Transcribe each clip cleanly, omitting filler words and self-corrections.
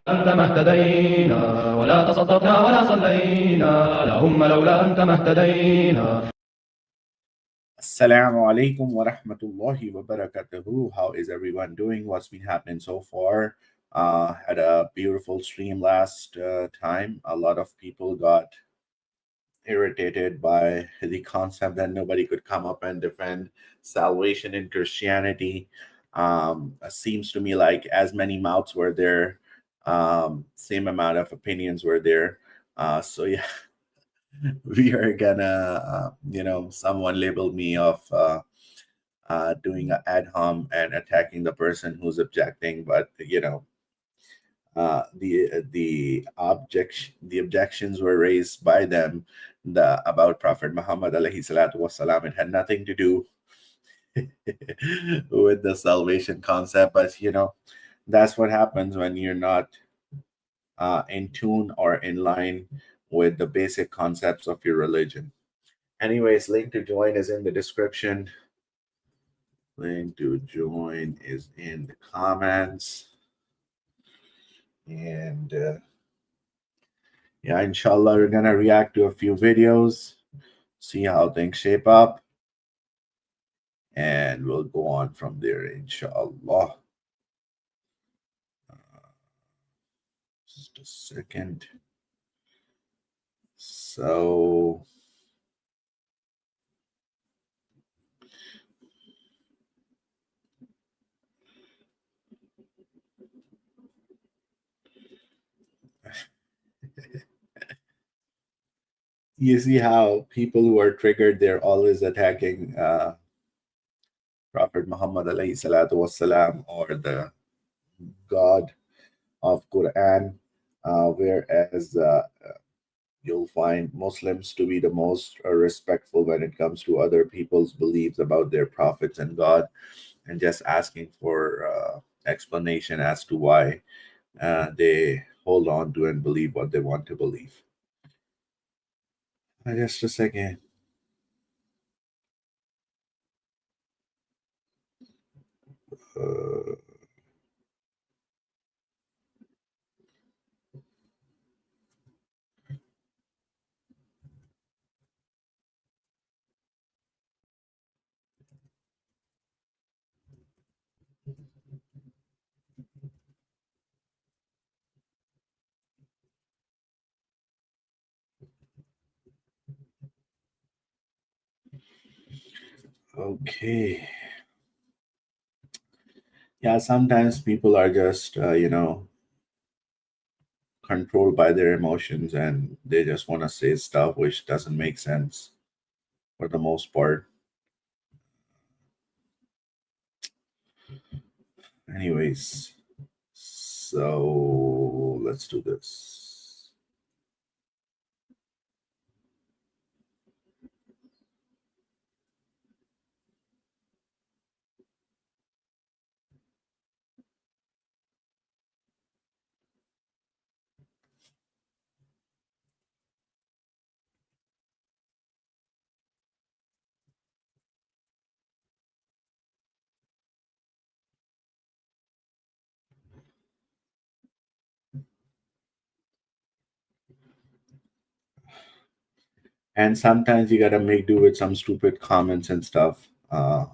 أنت ما اهتدينا ولا تصدقنا ولا صلينا اللهم لولا أنت ما اهتدينا. Assalamu alaikum wa rahmatullahi wa barakatuhu. How is everyone doing? What's been happening so far? Had a beautiful stream last time. A lot of people got irritated by the concept that nobody could come up and defend salvation in Christianity. Seems to me like as many mouths were there, same amount of opinions were there. So yeah, we are gonna, someone labeled me of doing an ad hom and attacking the person who's objecting, but the objections were raised by them about Prophet Muhammad alayhi salatu wasalam. It had nothing to do with the salvation concept, but that's what happens when you're not in tune or in line with the basic concepts of your religion. Anyways, link to join is in the description. Link to join is in the comments. And yeah, inshallah, we're gonna react to a few videos, see how things shape up, and we'll go on from there, inshallah. Just a second. So you see how people who are triggered, they're always attacking Prophet Muhammad alayhi salatu wasalam, or the God of Quran, whereas you'll find Muslims to be the most respectful when it comes to other people's beliefs about their prophets and God, and just asking for explanation as to why they hold on to and believe what they want to believe. Just a second. Okay. Yeah, sometimes people are just, controlled by their emotions, and they just want to say stuff which doesn't make sense for the most part. Anyways, so let's do this. And sometimes you gotta make do with some stupid comments and stuff,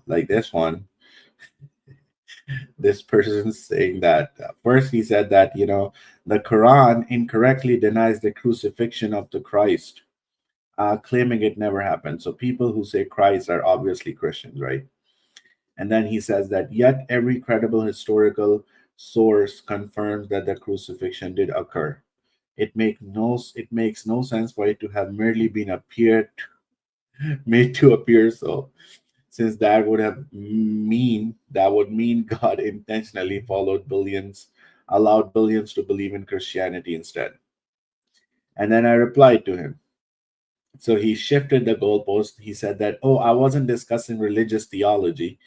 like this one. This person saying that first he said that the Quran incorrectly denies the crucifixion of the Christ, claiming it never happened. So people who say Christ are obviously Christians, right? And then he says that yet every credible historical source confirms that the crucifixion did occur. It makes no sense for it to have merely been made to appear so, since that would mean God intentionally allowed billions to believe in Christianity instead. And then I replied to him. So he shifted the goalpost. He said that, oh, I wasn't discussing religious theology.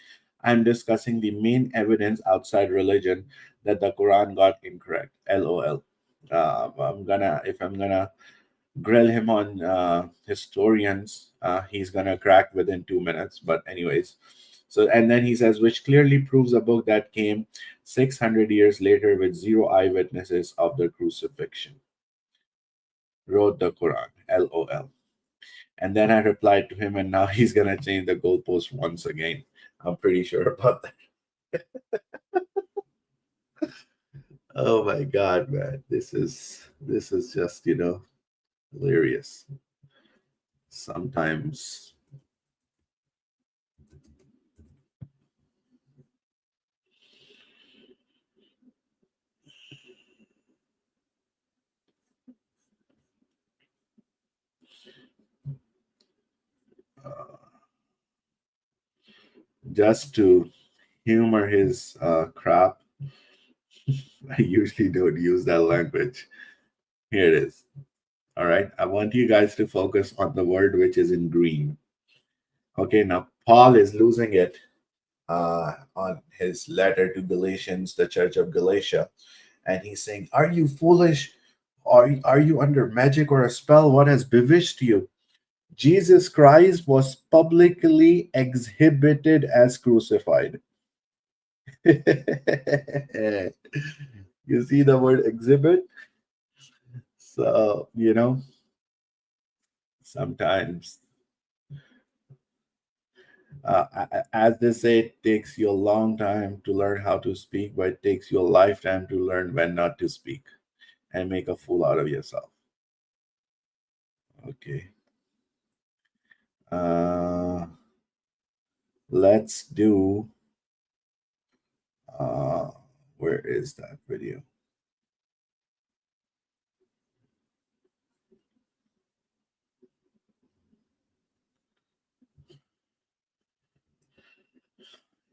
I'm discussing the main evidence outside religion that the Quran got incorrect. LOL. If I'm gonna grill him on historians, he's gonna crack within 2 minutes. But anyways, So, and then he says, which clearly proves a book that came 600 years later with zero eyewitnesses of the crucifixion. Wrote the Quran, LOL. And then I replied to him, and now he's going to change the goalpost once again. I'm pretty sure about that. Oh my God, man. This is just, hilarious. Sometimes. Just to humor his crap, I usually don't use that language. Here it is. All right. I want you guys to focus on the word which is in green. Okay. Now, Paul is losing it on his letter to Galatians, the church of Galatia. And he's saying, are you foolish? Are you under magic or a spell? What has bewitched you? Jesus Christ was publicly exhibited as crucified. You see the word exhibit? So, sometimes, as they say, it takes you a long time to learn how to speak, but it takes you a lifetime to learn when not to speak and make a fool out of yourself. Okay. Let's do, where is that video?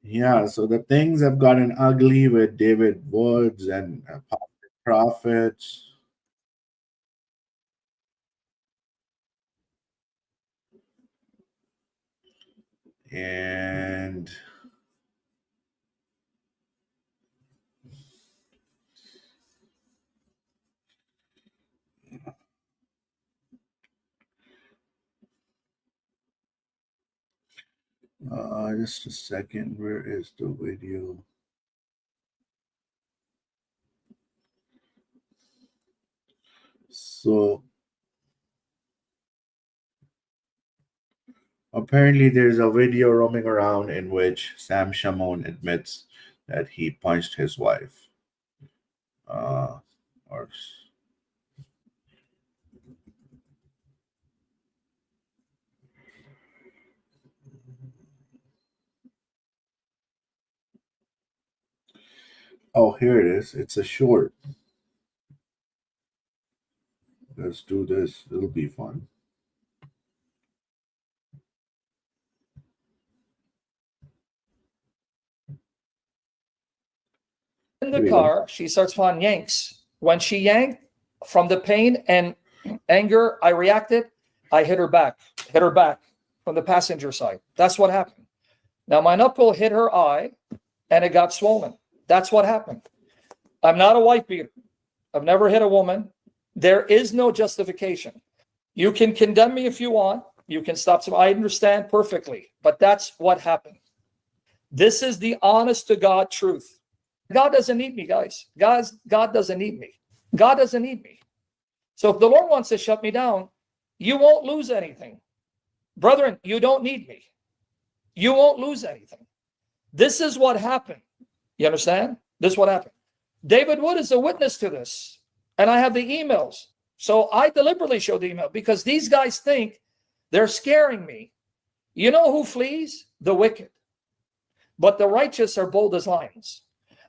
Yeah, so the things have gotten ugly with David Woods and prophets. And just a second, where is the video? So apparently there's a video roaming around in which Sam Shamoun admits that he punched his wife. Oh, here it is. It's a short. Let's do this. It'll be fun. In the car, she starts on yanks. When she yanked from the pain and anger, I reacted. I hit her back from the passenger side. That's what happened. Now, my knuckle hit her eye and it got swollen. That's what happened. I'm not a wife beater. I've never hit a woman. There is no justification. You can condemn me if you want. You can stop some. I understand perfectly, but that's what happened. This is the honest to God truth. God doesn't need me, guys. God doesn't need me. God doesn't need me. So if the Lord wants to shut me down, you won't lose anything. Brethren, you don't need me. You won't lose anything. This is what happened. You understand? This is what happened. David Wood is a witness to this. And I have the emails. So I deliberately show the email because these guys think they're scaring me. You know who flees? The wicked. But the righteous are bold as lions.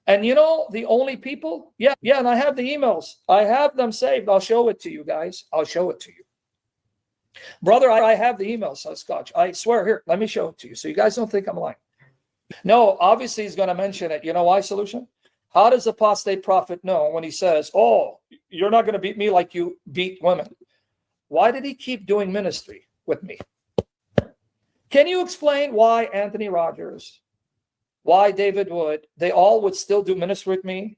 And you know the only people? Yeah, and I have the emails. I have them saved. I'll show it to you guys. I'll show it to you. Brother, I have the emails, Scotch. I swear, here, let me show it to you so you guys don't think I'm lying. No, obviously he's going to mention it. You know why, Solution? How does apostate prophet know when he says, oh, you're not going to beat me like you beat women? Why did he keep doing ministry with me? Can you explain why Anthony Rogers, why David Wood, they all would still do ministry with me,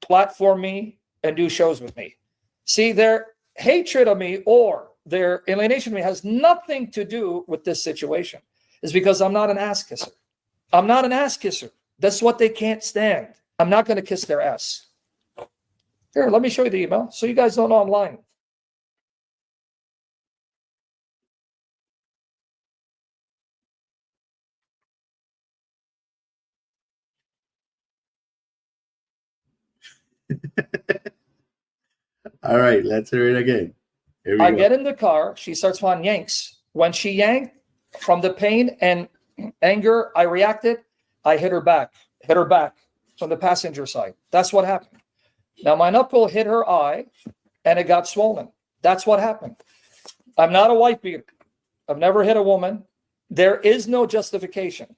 platform me, and do shows with me? See, their hatred of me or their alienation of me has nothing to do with this situation. It's because I'm not an ass kisser. I'm not an ass kisser. That's what they can't stand. I'm not going to kiss their ass. Here, let me show you the email so you guys don't know I'm lying. All right, let's hear it again. Here we I go. get in the car. She starts on yanks. When she yanked, from the pain and anger, I reacted. I hit her back from the passenger side. That's what happened. Now, my knuckle hit her eye and it got swollen. That's what happened. I'm not a wife beater. I've never hit a woman. There is no justification.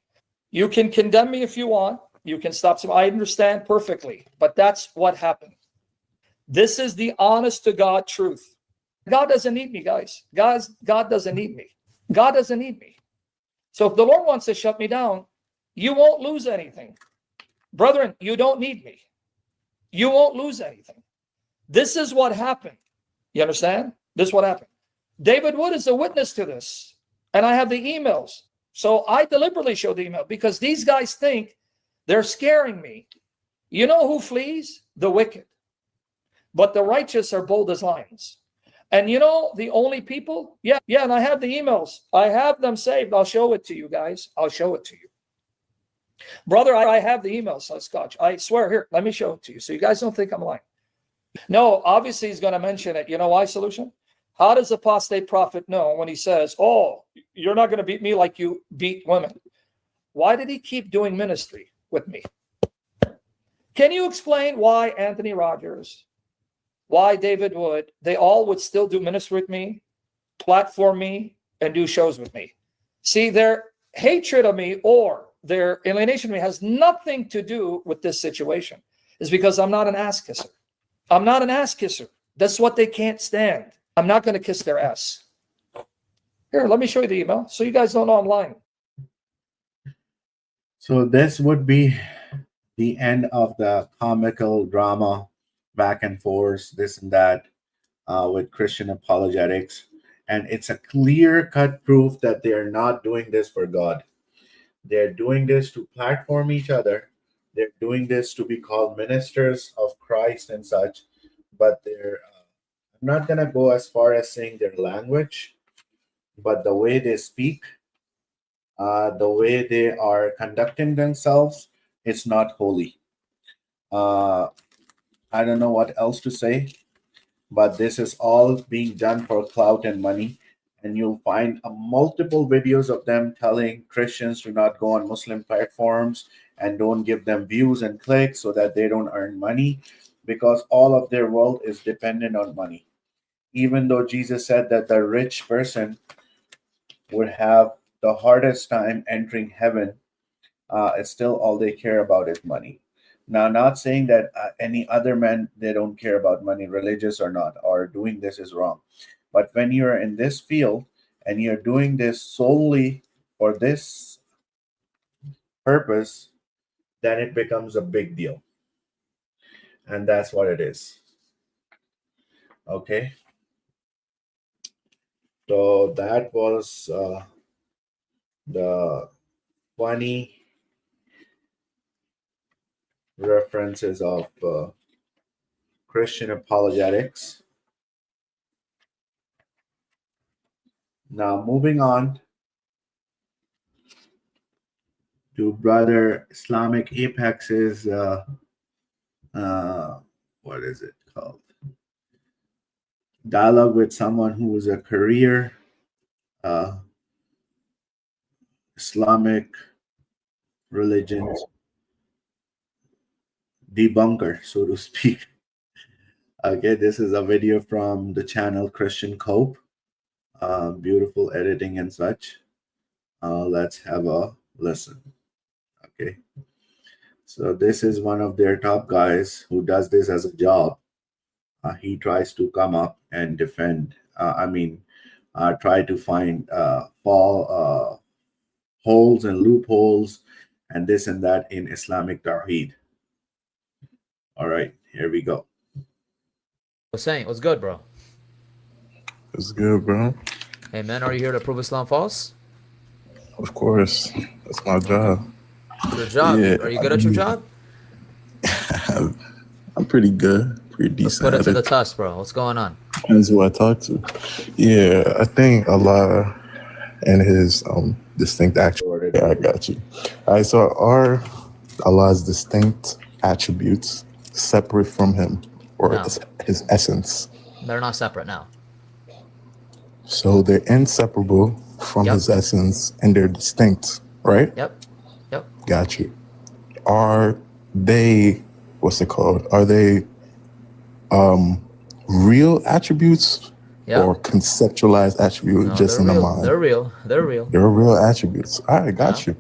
You can condemn me if you want. You can stop some. I understand perfectly, but that's what happened. This is the honest to God truth. God doesn't need me, guys. God doesn't need me. God doesn't need me. So if the Lord wants to shut me down, you won't lose anything. Brethren, you don't need me. You won't lose anything. This is what happened. You understand? This is what happened. David Wood is a witness to this. And I have the emails. So I deliberately show the email because these guys think they're scaring me. You know who flees? The wicked. But the righteous are bold as lions. And you know the only people? Yeah, and I have the emails. I have them saved. I'll show it to you guys. I'll show it to you. Brother, I have the emails, Scotch. I swear, here, let me show it to you so you guys don't think I'm lying. No, obviously he's going to mention it. You know why, Solution? How does apostate prophet know when he says, oh, you're not going to beat me like you beat women? Why did he keep doing ministry with me? Can you explain why Anthony Rogers, why David Wood, they all would still do ministry with me, platform me, and do shows with me? See, their hatred of me or their alienation of me has nothing to do with this situation. It's because I'm not an ass kisser. I'm not an ass kisser. That's what they can't stand. I'm not going to kiss their ass. Here, let me show you the email so you guys don't know I'm lying. So this would be the end of the comical drama, back and forth, this and that, with Christian apologetics. And it's a clear-cut proof that they are not doing this for God. They're doing this to platform each other. They're doing this to be called ministers of Christ and such. But they're I'm not going to go as far as saying their language, but the way they speak, the way they are conducting themselves, it's not holy. I don't know what else to say, but this is all being done for clout and money. And you'll find multiple videos of them telling Christians to not go on Muslim platforms and don't give them views and clicks so that they don't earn money, because all of their wealth is dependent on money. Even though Jesus said that the rich person would have the hardest time entering heaven, it's still all they care about is money. Now, not saying that any other man, they don't care about money, religious or not, or doing this is wrong. But when you're in this field and you're doing this solely for this purpose, then it becomes a big deal. And that's what it is. Okay. So that was the funny references of Christian apologetics. Now, moving on to Brother Islamic Apex's, what is it called? Dialogue with someone who is a career Islamic religions debunker, so to speak. Okay, this is a video from the channel Christian Cope. Beautiful editing and such. Let's have a listen. Okay, so this is one of their top guys who does this as a job. He tries to come up and defend, try to find holes and loopholes and this and that in Islamic Tawheed. All right, here we go. What's saying? What's good, bro? It's good, bro. Hey, man, are you here to prove Islam false? Of course. That's my job. Your job. Yeah, Are you good at your job? I'm pretty good, pretty Let's decent put it at to the it. test, bro. What's going on? Depends who I talk to. Yeah, I think Allah and his distinct attributes. Yeah, I got you. All right, so are Allah's distinct attributes separate from him, or No. his essence? They're not separate now. So they're inseparable from Yep. his essence, and they're distinct, right? Yep. Yep. Got you. Are they, what's it called? Are they real attributes Yeah. or conceptualized attributes No, just they're in the real. mind? They're real. They're real. They're real attributes. All right, got you.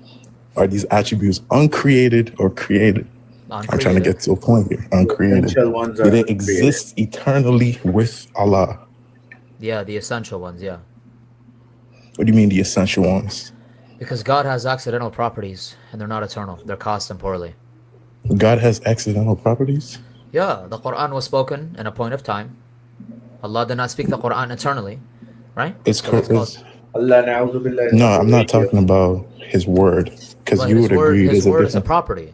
Are these attributes uncreated or created? I'm trying to Uncreated. get to a point here. Uncreated. Essential ones Do are they created. exist eternally with Allah? Yeah, the essential ones. Yeah. What do you mean the essential ones? Because God has accidental properties, and they're not eternal. They're caused temporally. God has accidental properties? Yeah, the Quran was spoken in a point of time. Allah did not speak the Quran eternally, right? It's So it's correct. called- Allah na'udhu billah. No, I'm not talking about his word, because But you his would agree his there's a word is a difference. property.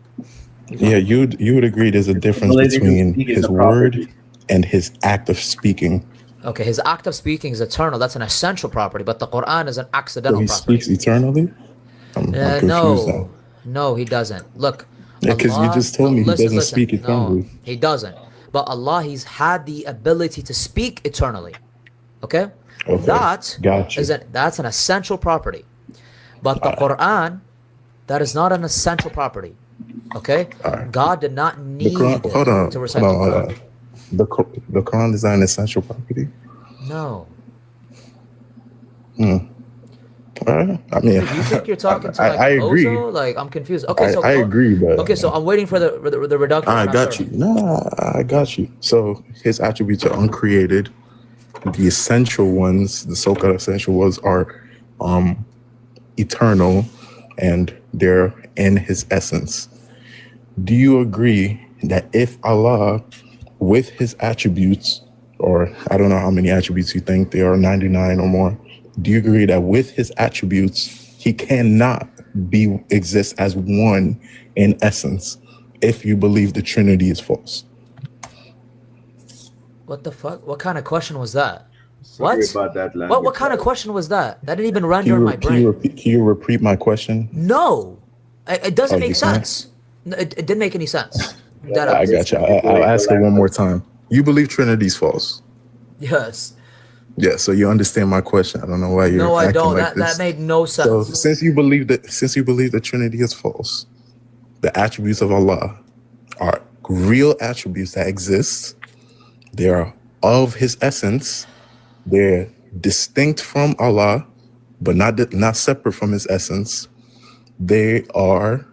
Yeah, you would agree there's a difference Ability to between speak is his a word property. and his act of speaking. Okay, his act of speaking is eternal. That's an essential property, but the Quran is an So accidental he property. speaks eternally? I'm confused now. No, he doesn't. Look, Yeah, because you Allah, just told me he listen, doesn't speak No, eternally. he doesn't. But Allah, he's had the ability to speak eternally. Okay? Okay, That gotcha. that's an essential property. But the Quran, that is not an essential property. Okay? Alright. God did not The need Quran, hold on, to recite hold on, the hold Quran. on. The Quran is not an essential property? No. All right. I mean, You think you're talking to like I agree. Ozo? Like, I'm confused. Okay, so I agree, but okay, so I'm waiting for the reduction. I got you. Nah, I got you. So his attributes are uncreated. The essential ones, the so-called essential ones, are eternal, and they're in his essence. Do you agree that if Allah, with his attributes, or I don't know how many attributes you think there are, 99 or more, do you agree that with his attributes, he cannot exist as one in essence if you believe the Trinity is false? What the fuck? What kind of question was that? Sorry What? about that language. What kind of question was that? That didn't even render Can in you, my brain. can you repeat my question? No, it doesn't Oh, make you can't? sense. No, it didn't make any sense. I got you. I'll ask it one more time. You believe Trinity is false? Yes. Yeah, so you understand my question. I don't know why you're No, I acting don't. like That this. made no So sense. since you believe the Trinity is false, the attributes of Allah are real attributes that exist. They are of his essence. They're distinct from Allah, but not separate from his essence. They are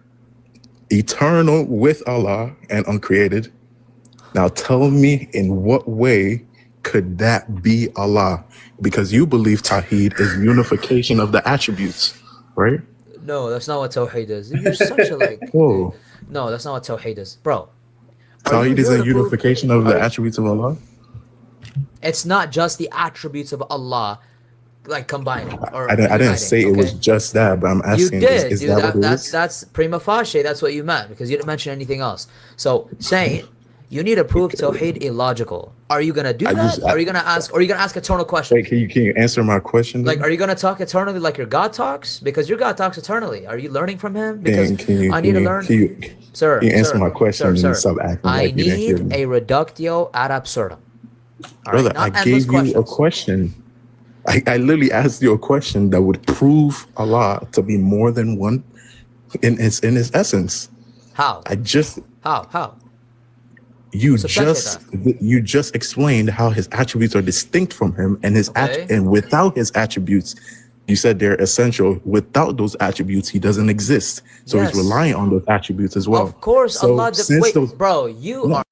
eternal with Allah and uncreated. Now tell me, in what way could that be Allah? Because you believe Tawheed is unification of the attributes, right? No, that's not what Tawheed is. You're such a like. Whoa. No, that's not what Tawheed is, bro. Tawheed is here a to prove- unification of the attributes of Allah? It's not just the attributes of Allah, like combining or I didn't uniting, say it was okay? just that, but I'm You asking, did, is dude. that what it That's is? that's prima facie. That's what you meant because you didn't mention anything else. So saying you need to prove Tawheed illogical. Are you gonna do that? Are you gonna ask eternal questions? Wait, can you answer my question? Like, then? are you gonna talk eternally like your God talks? Because your God talks eternally. Are you learning from him? Because I need to learn. Sir, Can you answer sir, my question sir, and sir. stop acting I like you didn't hear need me? a reductio ad absurdum. All right, Brother, not I endless gave you a questions. question. I literally asked you a question that would prove Allah to be more than one in his essence. How? How? You Substantiate just explained how his attributes are distinct from him, and Okay. and without his attributes, you said they're essential. Without those attributes, he doesn't exist. So Yes. he's relying on those attributes as well. Of course, So Allah. since Wait, those, bro, you No. are.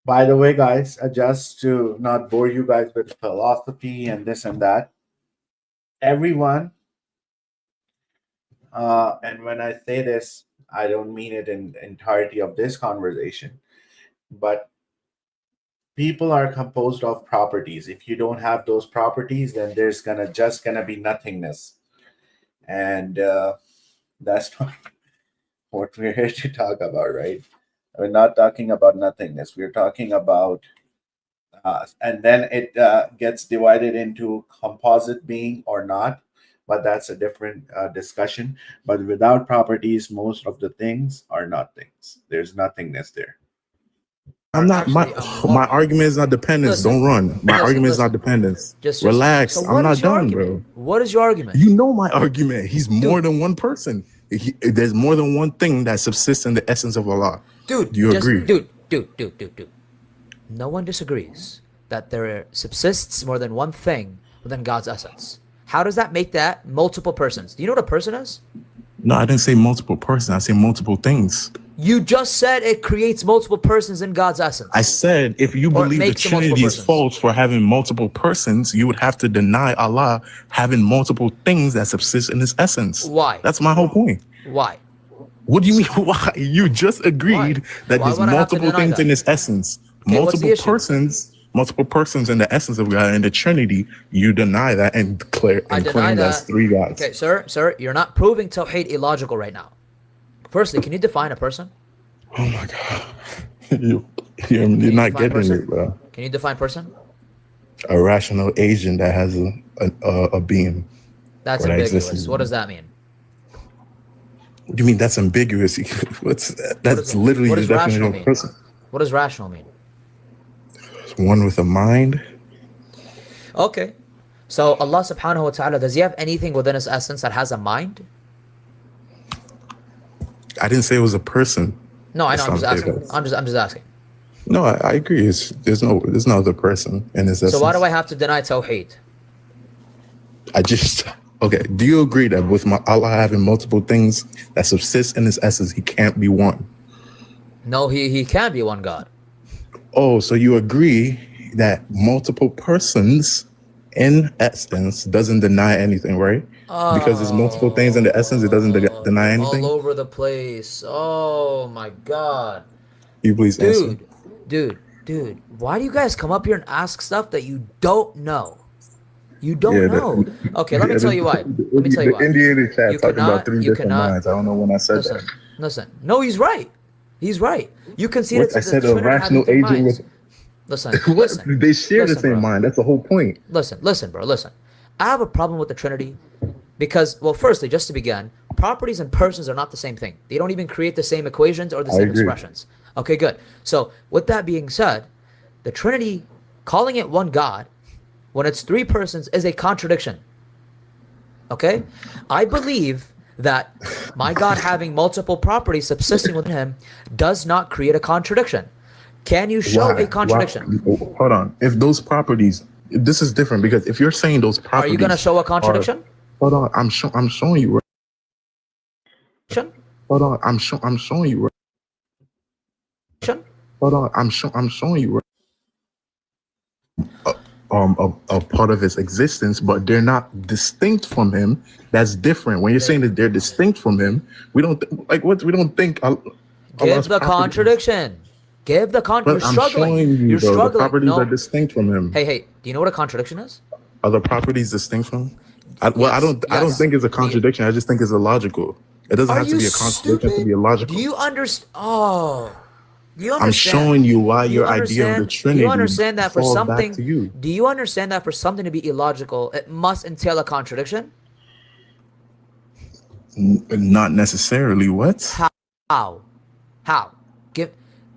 By the way, guys, just to not bore you guys with philosophy and this and that, everyone, and when I say this, I don't mean it in entirety of this conversation, but people are composed of properties. If you don't have those properties, then there's gonna be nothingness, and that's not what we're here to talk about, right? We're not talking about nothingness. We're talking about, and then it gets divided into composite being or not, but that's a different discussion. But without properties, most of the things are not things. There's nothingness there. I'm not. My argument is not dependence. Listen, Don't run. My listen, argument is listen. not dependence. Just Relax. So I'm what not is your done, bro. argument? What is your argument? You know my argument. He's more than one person. There's more than one thing that subsists in the essence of Allah. Dude, Do you agree? Dude. No one disagrees that there subsists more than one thing within God's essence. How does that make that multiple persons? Do you know what a person is? No, I didn't say multiple persons. I said multiple things. You just said it creates multiple persons in God's essence. I said if you believe the makes them multiple Trinity is persons. false for having multiple persons, you would have to deny Allah having multiple things that subsist in His essence. Why? That's my whole point. Why? What do you mean? Why? You just agreed that Why there's would I have to multiple deny things that? in His essence. Okay, what's the Multiple persons in the essence of God in the Trinity. You deny that and declare and claim that's three gods. Okay, sir, you're not proving Tawheed illogical right now. Firstly, can you define a person? Oh my God, you're not define getting person? it, bro. Can you define person? A rational agent that has a being. That's Or that ambiguous. exists. What does that mean? What do you mean that's ambiguous? That's literally what the does definition rational of mean? person. What does rational mean? One with a mind. Okay. So Allah subhanahu wa ta'ala, does He have anything within His essence that has a mind? I didn't say it was a person. No, I know. I'm That's just not asking. ambiguous. I'm just asking. No, I agree. There's no other person in His essence. So why do I have to deny Tawheed? Okay. Do you agree that with Allah having multiple things that subsist in His essence, He can't be one? No, He can be one God. Oh, so you agree that multiple persons in essence doesn't deny anything, right? Because there's multiple things in the essence, it doesn't deny anything. All over the place. Oh my God. You please answer. Dude. Why do you guys come up here and ask stuff that you don't know? You don't know. Okay, let me tell you why. Let me tell you why. The Indian chat You talking about cannot- three you different cannot- minds. I don't know when I said that. Listen. No, he's right. He's right. You conceded I to the said a Trinity rational having three agent minds. with. Listen. They share the Listen, same bro. mind. That's the whole point. Listen, bro. Listen. I have a problem with the Trinity because, well, firstly, just to begin, properties and persons are not the same thing. They don't even create the same equations or the same agree. expressions. Okay, good. So, with that being said, the Trinity, calling it one God when it's three persons is a contradiction. Okay? I believe that my God having multiple properties subsisting within Him does not create a contradiction. Can you show Why? a contradiction? Why? Hold on. If those properties, this is different because if you're saying those properties, Are you going to show a contradiction? Hold on. I'm showing you. Hold on. I'm showing you. Hold on. I'm showing you. A part of His existence, but they're not distinct from Him. That's different. When you're saying that they're distinct from Him, we don't we don't think. Give the contradiction. Give the contradiction. But You're I'm struggling. showing you, You're though, struggling. the properties No. are distinct from Him. Hey, do you know what a contradiction is? Are the properties distinct from Him? I don't Yes. think it's a contradiction. I just think it's illogical. It doesn't Are have to you be a contradiction stupid? to be illogical. Do you understand? Oh. Do you understand? I'm showing you why Do your you idea of the understand- Trinity Do you understand that for falls back something? to you. Do you understand that for something to be illogical, it must entail a contradiction? Not necessarily. What? How? Give.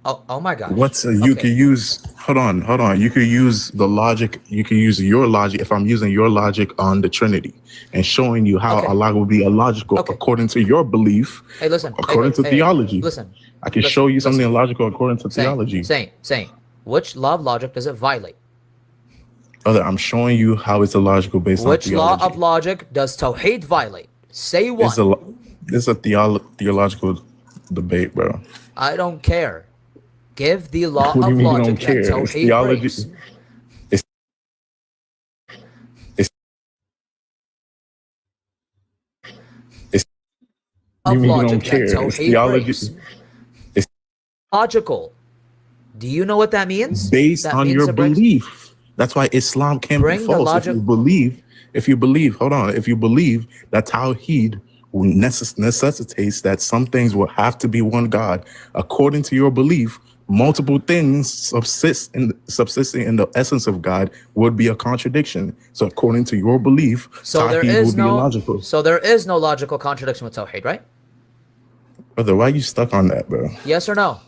Oh my God. You could use. Hold on. You could use the logic. You could use your logic. If I'm using your logic on the Trinity and showing you how Okay. Allah will be illogical Okay. according to your belief, Hey, listen. according to theology. Listen. I can show you something illogical according to theology. Saying. Which law of logic does it violate? Brother, I'm showing you how it's illogical based on Which theology. law of logic does Tawheed violate? Say one. It's a theological debate, bro. I don't care. Give the law What do you of mean you logic don't care? that It's Tawheed theology. breaks. You Of mean you logic don't that care? It's Tawheed theology. breaks. It's Logical. Do you know what that means? based That on means your it breaks- belief. That's why Islam can Bring be the false. logic- If you believe, hold on. If you believe that Tawheed necessitates that some things will have to be one God. According to your belief, multiple things subsisting in the essence of God would be a contradiction. So according to your belief, So there Tawheed is would be no illogical. so there is no logical contradiction with Tawheed, right? Brother, why are you stuck on that, bro? Yes or no?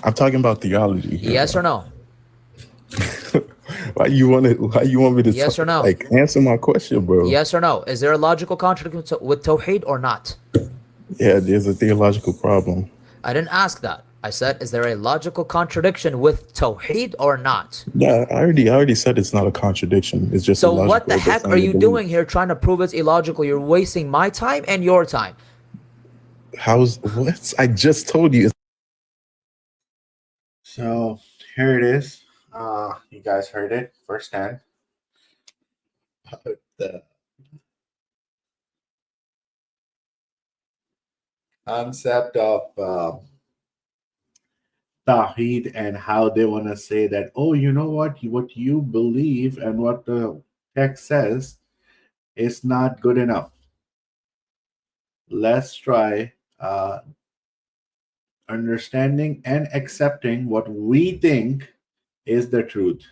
I'm talking about theology here, Yes bro. or no? Why you want me to Yes or no? like answer my question, bro? Yes or no? Is there a logical contradiction with Tawheed or not? Yeah, there's a theological problem. I didn't ask that. I said, is there a logical contradiction with Tawheed or not? Yeah, I already said it's not a contradiction. It's just So illogical what the based heck on are your you belief. doing here trying to prove it's illogical? You're wasting my time and your time. How's what? I just told you. So here it is. You guys heard it firsthand. The concept of Tawheed and how they want to say that, oh, you know what you believe and what the text says is not good enough. Let's try understanding and accepting what we think is the truth.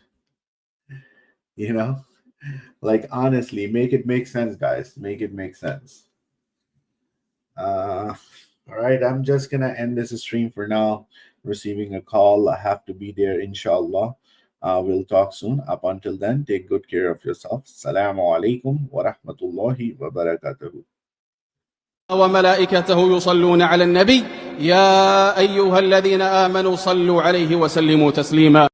You know, like honestly, make it make sense, guys. Make it make sense. All right, I'm just gonna end this stream for now. Receiving a call, I have to be there, inshallah. We'll talk soon. Up until then, take good care of yourself. Assalamu alaikum wa rahmatullahi wa barakatuhu. وملائكته يصلون على النبي يا أيها الذين آمنوا صلوا عليه وسلموا تسليما